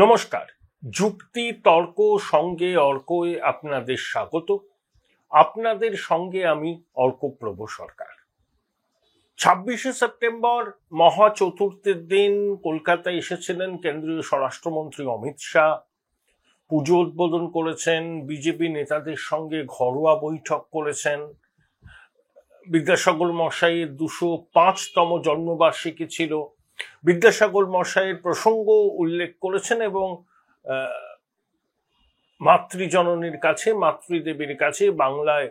নমস্কার। যুক্তি তর্ক সঙ্গে অর্কয়ে আপনাদের স্বাগত। আপনাদের সঙ্গে আমি অর্কপ্রভ সরকার। 26শে সেপ্টেম্বর মহা চতুর্থীর দিন কলকাতায় এসেছিলেন কেন্দ্রীয় স্বরাষ্ট্রমন্ত্রী অমিত শাহ। পুজো উদ্বোধন করেছেন, বিজেপি নেতাদের সঙ্গে ঘরোয়া বৈঠক করেছেন। বিদ্যাসাগর মশাইয়ের 205তম জন্মবার্ষিকী ছিল। বিদ্যাসাগর মশাইয়ের প্রসঙ্গ উল্লেখ করেছেন এবং মাতৃজননীর কাছে, মাতৃদেবীর কাছে বাংলায়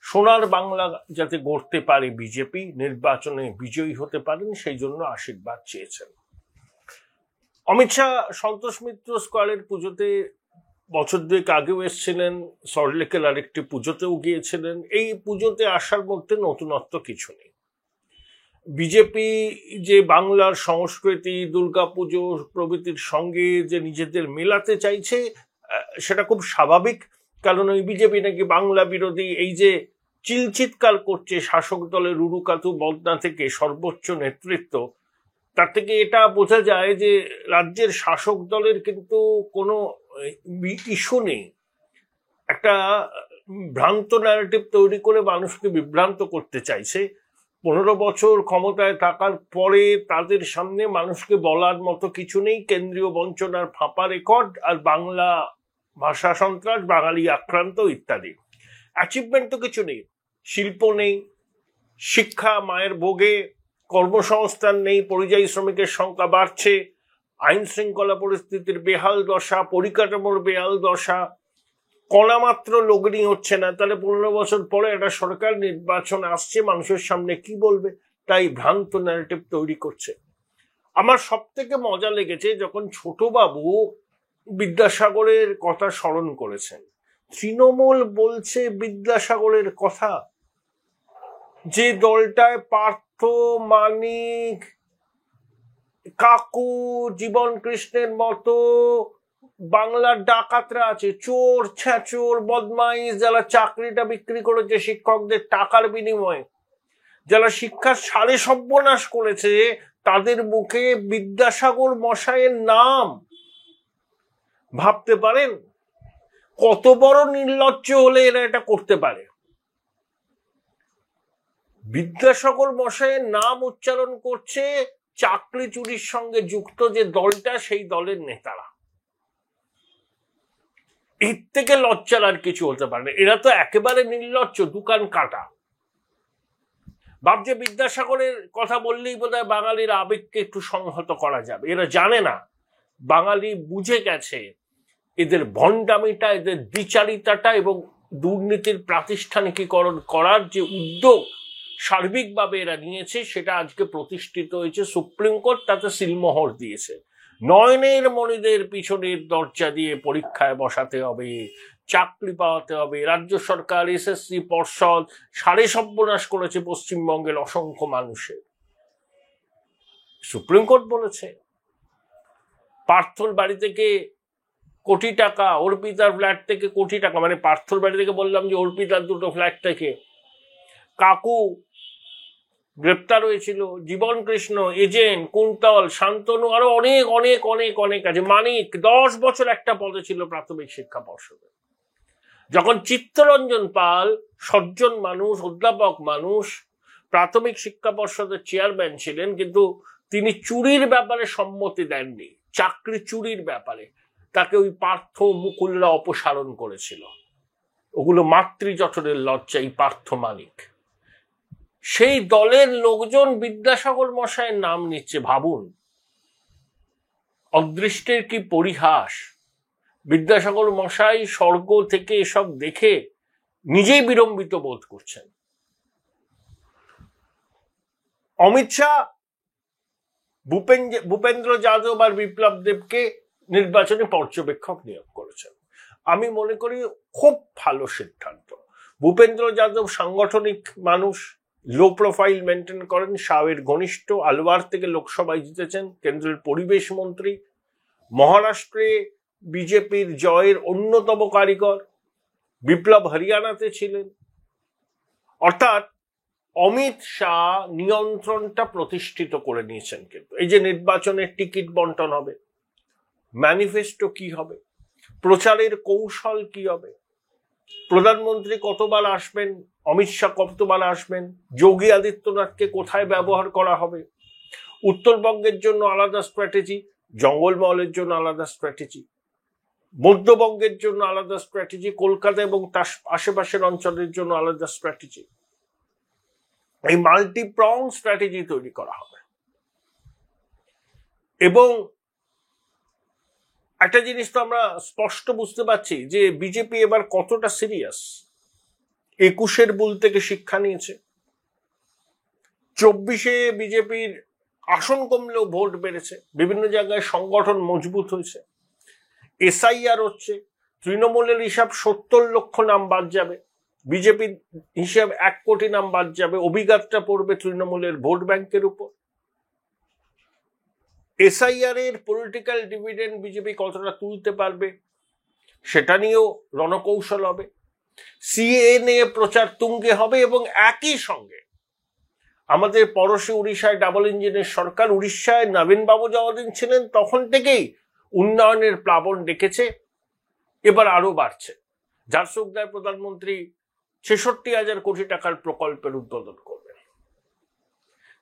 সোনার বাংলা যাতে গড়তে পারে বিজেপি, নির্বাচনে বিজয়ী হতে পারেন সেই জন্য আশীর্বাদ চেয়েছেন। অমিত শাহ সন্তোষ মিত্র স্কোয়ারের পুজোতে বছর দুয়েক আগেও এসেছিলেন, সল্টলেকের আরেকটি পুজোতেও গিয়েছিলেন। এই পুজোতে আসার মধ্যে নতুনত্ব কিছু নেই। বিজেপি যে বাংলার সংস্কৃতি, দুর্গাপুজো প্রভৃতির সঙ্গে যে নিজেদের মেলাতে চাইছে সেটা খুব স্বাভাবিক, কারণ ওই বিজেপি নাকি বাংলা বিরোধী। এই যে চিলচিৎকার করছে শাসক দলের উরুকাতু বদনা থেকে সর্বোচ্চ নেতৃত্ব, তার থেকে এটা বোঝা যায় যে রাজ্যের শাসক দলের কিন্তু কোনো ইস্যু নেই। একটা ভ্রান্ত ন্যারেটিভ তৈরি করে মানুষকে বিভ্রান্ত করতে চাইছে। 15 বছর ক্ষমতায় থাকার পরে তাদের সামনে মানুষকে বলার মতো কিছু নেই। কেন্দ্রীয় বঞ্চনার ফাঁপা রেকর্ড, আর বাংলা ভাষা সন্ত্রাস, বাঙালি আক্রান্ত ইত্যাদি। অ্যাচিভমেন্ট তো কিছু নেই। শিল্প নেই, শিক্ষা মায়ের ভোগে, কর্মসংস্থান নেই, পরিযায়ী শ্রমিকের সংখ্যা বাড়ছে, আইন শৃঙ্খলা পরিস্থিতির বেহাল দশা, পরিকাঠামোর বেহাল দশা, কণামাত্র লগ্নি হচ্ছে না। তাহলে 15 বছর পরে একটা সরকার নির্বাচন আসছে, মানুষের সামনে কি বলবে? তাই ভ্রান্ত ন্যারেটিভ তৈরি করছে। আমার সব থেকে মজা লেগেছে যখন ছোটবাবু বিদ্যাসাগরের কথা স্মরণ করেছেন। তৃণমূল বলছে বিদ্যাসাগরের কথা, যে দলটায় পার্থ, মানিক, কাকু, জীবন কৃষ্ণের মতো বাংলার ডাকাতরা আছে, চোর ছ্যাচোর বদমাইশ, যারা চাকরিটা বিক্রি করেছে শিক্ষকদের টাকার বিনিময়ে, যারা শিক্ষার সারে সর্বনাশ করেছে, তাদের মুখে বিদ্যাসাগর মশাইয়ের নাম। ভাবতে পারেন কত বড় নির্লজ্জ হলে এরা এটা করতে পারে? বিদ্যাসাগর মশাইয়ের নাম উচ্চারণ করছে চাকরি চুরির সঙ্গে যুক্ত যে দলটা, সেই দলের নেতারা। এর থেকে লজ্জার আর কিছু হতে পারে না। এরা তো একেবারে নির্লজ্জ, দোকান কাটা। ভাবছে বিদ্যাসাগরের কথা বললেই বোধহয় বাঙালির আবেগকে একটু সংহত করা যাবে। এরা জানে না, বাঙালি বুঝে গেছে এদের ভণ্ডামিটা, এদের দ্বিচারিতাটা এবং দুর্নীতির প্রাতিষ্ঠানিকীকরণ করার যে উদ্যোগ সার্বিকভাবে এরা নিয়েছে, সেটা আজকে প্রতিষ্ঠিত হয়েছে। সুপ্রিম কোর্ট তাতে সিলমোহর দিয়েছে। নয়নের মণিদের পিছনের দরজা দিয়ে পরীক্ষায় বসাতে হবে, চাকরি পাওয়াতে হবে। রাজ্য সরকার, এসএসসি, পর্ষদ সারে সর্বনাশ করেছে পশ্চিমবঙ্গের অসংখ্য মানুষের। সুপ্রিম কোর্ট বলেছে। পার্থর বাড়ি থেকে কোটি টাকা, অর্পিতার ফ্ল্যাট থেকে কোটি টাকা, মানে পার্থর বাড়ি থেকে বললাম যে অর্পিতার দুটো ফ্ল্যাট থেকে, কাকু গ্রেপ্তার হয়েছিল, জীবন কৃষ্ণ, এজেন্ট, কুন্তল, শান্তনু, আরো অনেক অনেক অনেক অনেক আছে। মানিক 10 বছর একটা পদে ছিল প্রাথমিক শিক্ষা পর্ষদে। যখন চিত্তরঞ্জন পাল, সজ্জন মানুষ, অধ্যাপক মানুষ, প্রাথমিক শিক্ষা পর্ষদের চেয়ারম্যান ছিলেন, কিন্তু তিনি চুরির ব্যাপারে সম্মতি দেননি, চাকরি চুরির ব্যাপারে। তাকে ওই পার্থ মুকুলরা অপসারণ করেছিল। ওগুলো মাতৃজঠরের লজ্জা। এই পার্থ, মানিক, সেই দলের লোকজন বিদ্যাসাগর মশাইয়ের নাম নিচ্ছে। ভাবুন, অদৃষ্টের কি পরিহাস। বিদ্যাসাগর মশাই স্বর্গ থেকে এসব দেখে নিজেই বিড়ম্বিত বোধ করছেন। অমিত শাহ ভূপেন্দ্র যাদব আর বিপ্লব দেবকে নির্বাচনে পর্যবেক্ষক নিয়োগ করেছেন। আমি মনে করি খুব ভালো সিদ্ধান্ত। ভূপেন্দ্র যাদব সাংগঠনিক মানুষ, লো প্রোফাইল মেনটেন করেন, শাহের ঘনিষ্ঠ, আলওয়ার থেকে লোকসভায় জিতেছেন, কেন্দ্রের পরিবেশ মন্ত্রী, মহারাষ্ট্রে বিজেপির জয়ের অন্যতম কারিগর, বিপ্লব হরিয়ানাতে ছিলেন। অর্থাৎ অমিত শাহ নিয়ন্ত্রণটা প্রতিষ্ঠিত করে নিয়েছেন। কিন্তু এই যে নির্বাচনের টিকিট বন্টন হবে, ম্যানিফেস্টো কি হবে, প্রচারের কৌশল কি হবে, প্রধানমন্ত্রী কতবার আসবেন, অমিত শাহ কতবার আসবেন, যোগী আদিত্যনাথকে কোথায় ব্যবহার করা হবে, উত্তরবঙ্গের জন্য আলাদা স্ট্র্যাটেজি, জঙ্গলমহলের জন্য আলাদা স্ট্র্যাটেজি, মধ্যবঙ্গের জন্য আলাদা স্ট্র্যাটেজি, কলকাতা এবং তার আশেপাশের অঞ্চলের জন্য আলাদা স্ট্র্যাটেজি। এই মাল্টিপ্রং স্ট্র্যাটেজি তৈরি করা হবে। এবং একটা জিনিস তো আমরা স্পষ্ট বুঝতে পারছি যে বিজেপি এবার কতটা সিরিয়াস। 21-এর বুল থেকে শিক্ষা নিয়েছে, 24-এ বিজেপির আসন কমলেও ভোট বেড়েছে, বিভিন্ন জায়গায় সংগঠন মজবুত হয়েছে, এসআইআর হচ্ছে, তৃণমূলের হিসাব 70 লক্ষ নাম বাদ যাবে, বিজেপির হিসাব 1 কোটি নাম বাদ যাবে, অভিঘাতটা পড়বে তৃণমূলের ভোট ব্যাংকের উপর। এসআইআর এর পলিটিক্যাল ডিভিডেন্ড বিজেপি কতটা তুলতে পারবে সেটা নিয়েও রণকৌশল হবে। সিএএ নিয়ে প্রচার তুঙ্গে হবে এবং একই সঙ্গে আমাদের পড়োশী উড়িষ্যায় ডাবল ইঞ্জিনের সরকার, উড়িষ্যায় নবীন বাবু যতদিন ছিলেন তখন থেকেই উন্নয়নের প্লাবন ডেকেছে, এবার আরো বাড়ছে। ঝাড়সুগুড়ায় প্রধানমন্ত্রী 66,000 কোটি টাকার প্রকল্পের উদ্বোধন করবেন।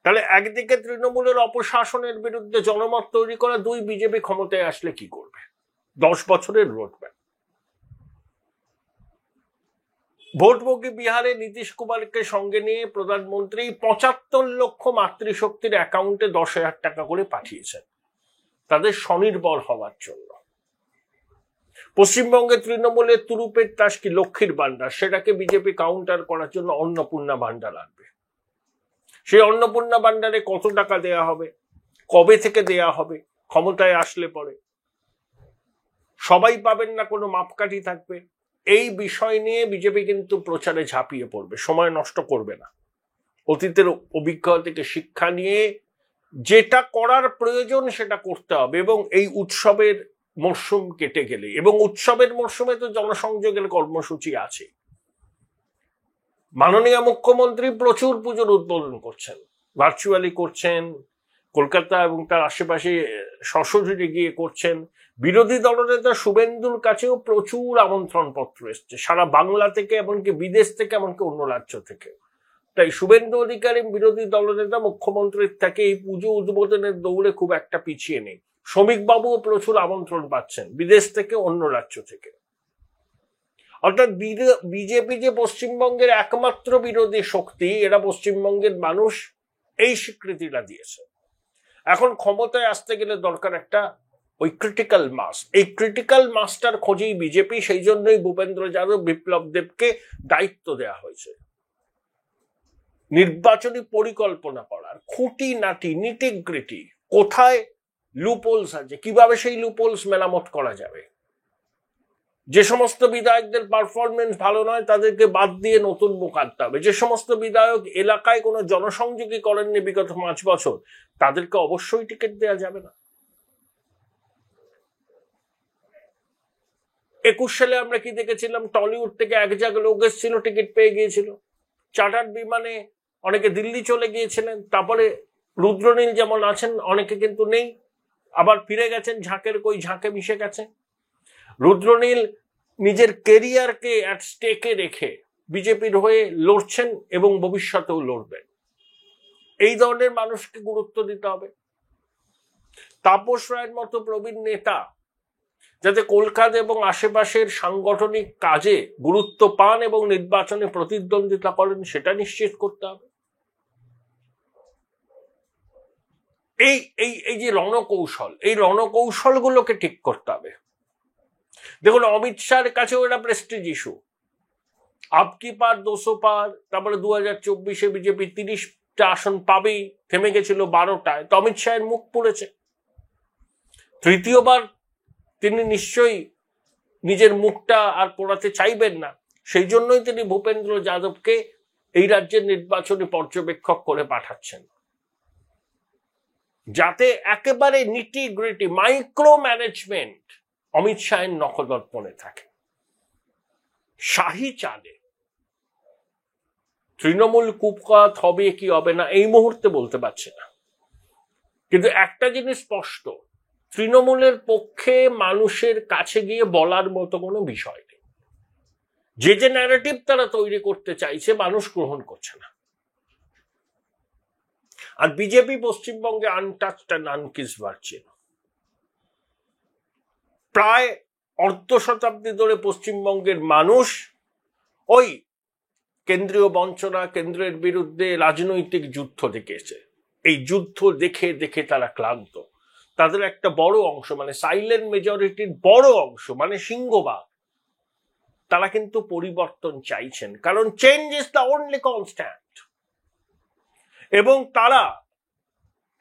তাহলে একদিকে তৃণমূলের অপশাসনের বিরুদ্ধে জনমত তৈরি করা, দুই বিজেপি ক্ষমতায় আসলে কি করবে, 10 বছরের রোডম্যাপ। ভোটভোগী বিহারে নীতিশ কুমারকে সঙ্গে নিয়ে প্রধানমন্ত্রী 75 লক্ষ মাতৃশক্তির অ্যাকাউন্টে 10,000 টাকা করে পাঠিয়েছেন তাদের স্বনির্ভর হওয়ার জন্য। পশ্চিমবঙ্গে তৃণমূলের তুরুপের তাস কি লক্ষ্মীর ভান্ডার, সেটাকে বিজেপি কাউন্টার করার জন্য অন্নপূর্ণা ভান্ডার আনবে। সেই অন্নপূর্ণা ভান্ডারে কত টাকা দেয়া হবে, কবে থেকে দেয়া হবে, ক্ষমতায় আসলে পরে সবাই পাবেন না, কোনো মাপকাঠি থাকবে। এই বিষয় নিয়ে বিজেপি কিন্তু প্রচারে ঝাঁপিয়ে পড়বে, সময় নষ্ট করবে না। অতীতের অভিজ্ঞতা থেকে শিক্ষা নিয়ে যেটা করার প্রয়োজন সেটা করতে হবে। এবং এই উৎসবের মরশুম কেটে গেলে, এবং উৎসবের মরশুমে তো জনসংযোগের কর্মসূচি আছে, মাননীয় মুখ্যমন্ত্রী প্রচুর পুজোর উদ্বোধন করছেন, ভার্চুয়ালি করছেন, কলকাতা এবং তার আশেপাশে সশরীরে গিয়ে করছেন। বিরোধী দলনেতা শুভেন্দুর কাছেও প্রচুর আমন্ত্রণ পত্র এসছে, সারা বাংলা থেকে, এমনকি বিদেশ থেকে, এমনকি অন্য রাজ্য থেকে। তাই শুভেন্দু অধিকারী বিরোধী দলনেতা মুখ্যমন্ত্রীর থেকে এই পুজো উদ্বোধনের দৌড়ে খুব একটা পিছিয়ে নেই। শ্রমিকবাবুও প্রচুর আমন্ত্রণ পাচ্ছেন বিদেশ থেকে, অন্য রাজ্য থেকে। অর্থাৎ বিজেপি যে পশ্চিমবঙ্গের একমাত্র বিরোধী শক্তি, এরা পশ্চিমবঙ্গের মানুষ এই স্বীকৃতিটা দিয়েছে। এখন ক্ষমতায় আসতে গেলে দরকার একটা ওই ক্রিটিক্যাল মাস। এই ক্রিটিক্যাল মাসটার খোঁজেই বিজেপি, সেই জন্যই ভূপেন্দ্র যাদব, বিপ্লব দেবকে দায়িত্ব দেওয়া হয়েছে নির্বাচনী পরিকল্পনা করার, খুঁটিনাটি নিটিগ্রিটি, কোথায় লুপোলস আছে, কিভাবে সেই লুপোলস মেরামত করা যাবে। যে সমস্ত বিধায়কদের পারফরমেন্স ভালো নয় তাদেরকে বাদ দিয়ে নতুন মুখ আনতে হবে। যে সমস্ত বিধায়ক এলাকায় কোনো জনসংযোগী করেননি বিগত 5 বছর, তাদেরকে অবশ্যই টিকিট দেওয়া যাবে না। 21 সালে আমরা কি দেখেছিলাম, টলিউড থেকে এক জায়গায় লোক এসেছিল, টিকিট পেয়ে গিয়েছিল, চার্টার্ড বিমানে অনেকে দিল্লি চলে গিয়েছিলেন, তারপরে রুদ্রনীল যেমন আছেন অনেকে কিন্তু নেই, আবার ফিরে গেছেন, ঝাঁকের কই ঝাঁকে মিশে গেছে। রুদ্রনীল নিজের কেরিয়ারকে অ্যাট স্টেকে রেখে বিজেপির হয়ে লড়ছেন এবং ভবিষ্যতেও লড়বেন। এই ধরনের মানুষকে গুরুত্ব দিতে হবে। তাপস রায়ের মতো প্রবীণ নেতা যাতে কলকাতা এবং আশেপাশের সাংগঠনিক কাজে গুরুত্ব পান এবং নির্বাচনে প্রতিদ্বন্দ্বিতা করেন, সেটা নিশ্চিত করতে হবে। এই যে রণকৌশল, এই রণকৌশলগুলোকে ঠিক করতে হবে। দেখুন, অমিত শাহের কাছেও এটা প্রেস্টিজ ইস্যু। আপকি পার 200 পার, তারপরে 2024-এ বিজেপি 30টা আসন পাবেই, থেমে গেছিল 12টায়, তো অমিত শাহের মুখ পুড়েছে। তৃতীয়বার তিনি নিশ্চয়ই নিজের মুখটা আর পোড়াতে চাইবেন না, সেই জন্যই তিনি ভূপেন্দ্র যাদবকে এই রাজ্যের নির্বাচনী পর্যবেক্ষক করে পাঠাচ্ছেন, যাতে একেবারে NITI gritty micro management Amit শাহের নখদর্পণে থাকে। শাহী চালে তৃণমূল কুপকাত হবে কি হবে না এই মুহূর্তে বলতে পারছি না, কিন্তু একটা জিনিস স্পষ্ট, তৃণমূলের পক্ষে মানুষের কাছে গিয়ে বলার মতো কোনো বিষয় নেই। যে ন্যারেটিভ তারা তৈরি করতে চাইছে মানুষ গ্রহণ করছে না। আর বিজেপি পশ্চিমবঙ্গে আনটাচড অ্যান্ড আনকিসড ভার্জিন। প্রায় অর্ধ শতাব্দী ধরে পশ্চিমবঙ্গের মানুষ ওই কেন্দ্রীয় বঞ্চনা, কেন্দ্রের বিরুদ্ধে রাজনৈতিক যুদ্ধ দেখেছে। এই যুদ্ধ দেখে দেখে তারা ক্লান্ত। তাদের একটা বড় অংশ, মানে সাইলেন্ট মেজরিটির বড় অংশ, মানে সিংহভাগ, তারা কিন্তু পরিবর্তন চাইছেন, কারণ change is the only constant. এবং তারা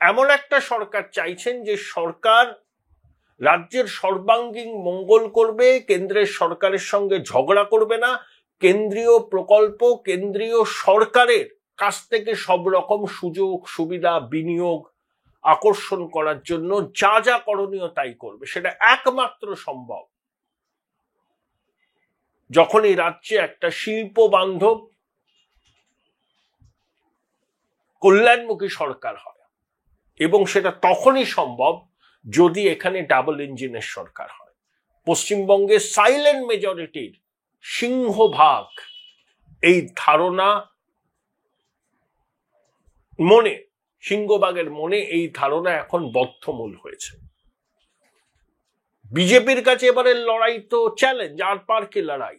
এমন একটা সরকার চাইছেন যে সরকার রাজ্যের সর্বাঙ্গীন মঙ্গল করবে, কেন্দ্রের সরকারের সঙ্গে ঝগড়া করবে না, কেন্দ্রীয় প্রকল্প কেন্দ্রীয় সরকারের কাছ থেকে সব রকম সুযোগ সুবিধা বিনিয়োগ আকর্ষণ করার জন্য যা যা করণীয় তাই করবে। সেটা একমাত্র সম্ভব যখন এই রাজ্যে একটা শিল্প বান্ধব কল্যাণমুখী সরকার হয়, এবং সেটা তখনই সম্ভব যদি এখানে ডাবল ইঞ্জিনের সরকার হয়। পশ্চিমবঙ্গের সাইলেন্ট মেজরিটির সিংহভাগ এই ধারণা মনে, সিংহভাগের মনে এই ধারণা এখন বদ্ধমূল হয়েছে। বিজেপির কাছে এবারের লড়াই তো চ্যালেঞ্জ, আর পার কি লড়াই।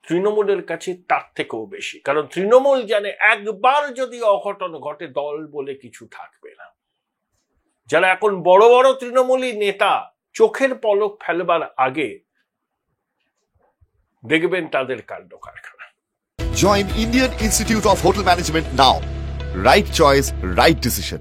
তৃণমূলের কাছে তার থেকেও বেশি, কারণ তৃণমূল জানে একবার যদি অঘটন ঘটে দল বলে কিছু থাকবে না। যারা এখন বড় বড় তৃণমূলী নেতা চোখের পলক ফেলবার আগে দেখবেন তাদের কাণ্ড কারখানা। Join Indian Institute of Hotel Management now. Right choice, right decision.